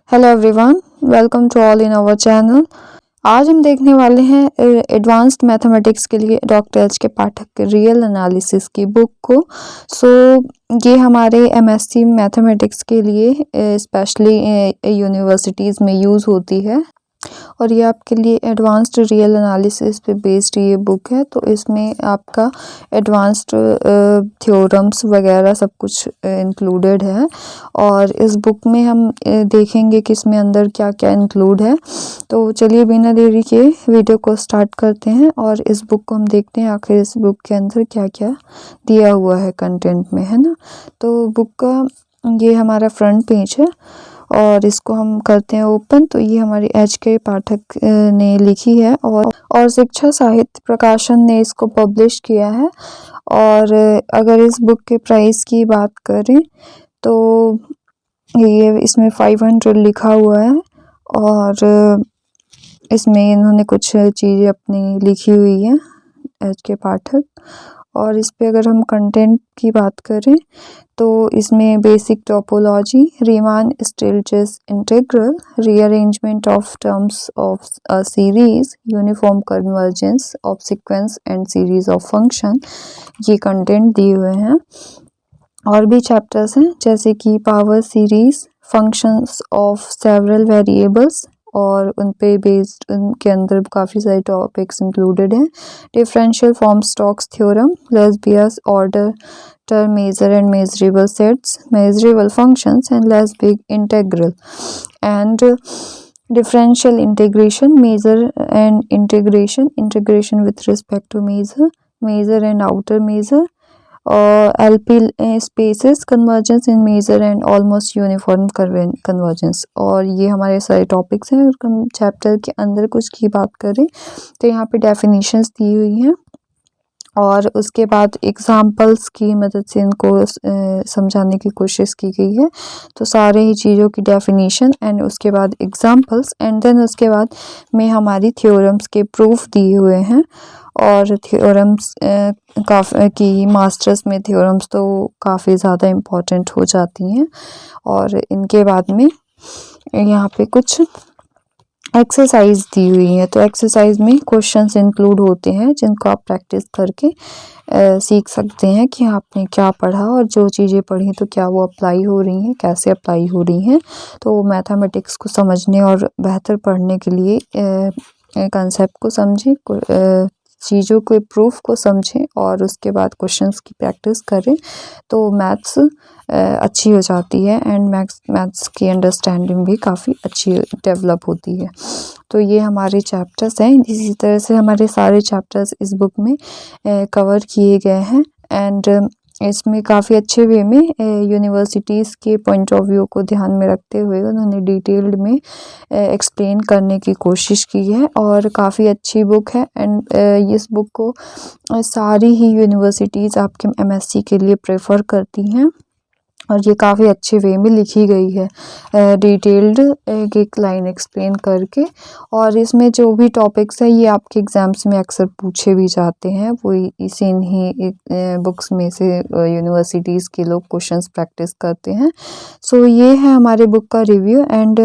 Hello everyone, welcome to all in our channel. आज हम देखने वाले हैं एडवांस्ड मैथमेटिक्स के लिए डॉक्टर एच के पाठक के रियल एनालिसिस की बुक को। ये हमारे एमएससी मैथमेटिक्स के लिए स्पेशली यूनिवर्सिटीज़ में यूज़ होती है और ये आपके लिए एडवांस्ड रियल एनालिसिस पे बेस्ड ये बुक है। तो इसमें आपका एडवांस्ड थ्योरम्स वगैरह सब कुछ इंक्लूडेड है और इस बुक में हम देखेंगे कि इसमें अंदर क्या क्या इंक्लूड है। तो चलिए बिना देरी के वीडियो को स्टार्ट करते हैं और इस बुक को हम देखते हैं आखिर इस बुक के अंदर क्या क्या दिया हुआ है कंटेंट में, है ना। तो बुक का ये हमारा फ्रंट पेज है और इसको हम करते हैं ओपन। तो ये हमारी एच के पाठक ने लिखी है और शिक्षा साहित्य प्रकाशन ने इसको पब्लिश किया है। और अगर इस बुक के प्राइस की बात करें तो ये इसमें 500 लिखा हुआ है और इसमें इन्होंने कुछ चीज़ें अपनी लिखी हुई है एच के पाठक। और इस पे अगर हम कंटेंट की बात करें तो इसमें basic topology, Riemann Stieltjes integral, rearrangement of terms of a series, uniform convergence of sequence and series of function, ये कंटेंट दिए हुए हैं। और भी चैप्टर्स हैं जैसे कि power series, functions of several variables और उन पे बेस्ड उनके अंदर काफ़ी सारे टॉपिक्स इंक्लूडेड हैं। Differential form Stokes theorem, Lebesgue's order term measure and measurable sets, measurable functions and Lebesgue integral, and differential integration, measure and integration with respect to measure and outer measure, और LP spaces, convergence in measure and almost uniform convergence। और ये हमारे सारे topics हैं। अगर हम chapter के अंदर कुछ की बात करें तो यहाँ पे डेफिनेशंस दी हुई हैं और उसके बाद एग्जाम्पल्स की मदद से इनको समझाने की कोशिश की गई है। तो सारे ही चीज़ों की डेफिनेशन एंड उसके बाद एग्जाम्पल्स एंड देन उसके बाद में हमारी थ्योरम्स के प्रूफ दिए हुए हैं। और थ्योरम्स की मास्टर्स में थ्योरम्स तो काफ़ी ज़्यादा इम्पोर्टेंट हो जाती हैं। और इनके बाद में यहाँ पे कुछ एक्सरसाइज दी हुई है। तो एक्सरसाइज में क्वेश्चंस इंक्लूड होते हैं जिनको आप प्रैक्टिस करके सीख सकते हैं कि आपने क्या पढ़ा और जो चीज़ें पढ़ी तो क्या वो अप्लाई हो रही हैं, कैसे अप्लाई हो रही हैं। तो मैथमेटिक्स को समझने और बेहतर पढ़ने के लिए कंसेप्ट को समझें, चीज़ों के प्रूफ को समझें और उसके बाद क्वेश्चंस की प्रैक्टिस करें तो मैथ्स अच्छी हो जाती है एंड मैथ्स की अंडरस्टैंडिंग भी काफ़ी अच्छी डेवलप होती है। तो ये हमारे चैप्टर्स हैं। इसी तरह से हमारे सारे चैप्टर्स इस बुक में कवर किए गए हैं एंड इसमें काफ़ी अच्छे वे में यूनिवर्सिटीज़ के पॉइंट ऑफ व्यू को ध्यान में रखते हुए उन्होंने डिटेल्ड में एक्सप्लेन करने की कोशिश की है और काफ़ी अच्छी बुक है। एंड इस बुक को सारी ही यूनिवर्सिटीज़ आपके एमएससी के लिए प्रेफर करती हैं और ये काफ़ी अच्छे वे में लिखी गई है, डिटेल्ड एक लाइन एक्सप्लेन करके। और इसमें जो भी टॉपिक्स है ये आपके एग्ज़ाम्स में अक्सर पूछे भी जाते हैं, वो इसी ही बुक्स में से यूनिवर्सिटीज़ के लोग क्वेश्चंस प्रैक्टिस करते हैं। सो ये है हमारे बुक का रिव्यू एंड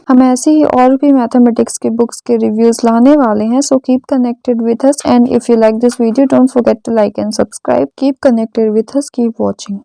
हम ऐसे ही और भी मैथमेटिक्स के बुक्स के रिव्यूज़ लाने वाले हैं। So keep connected with us and if you like this video don't forget to like and subscribe. Keep connected with us, keep watching.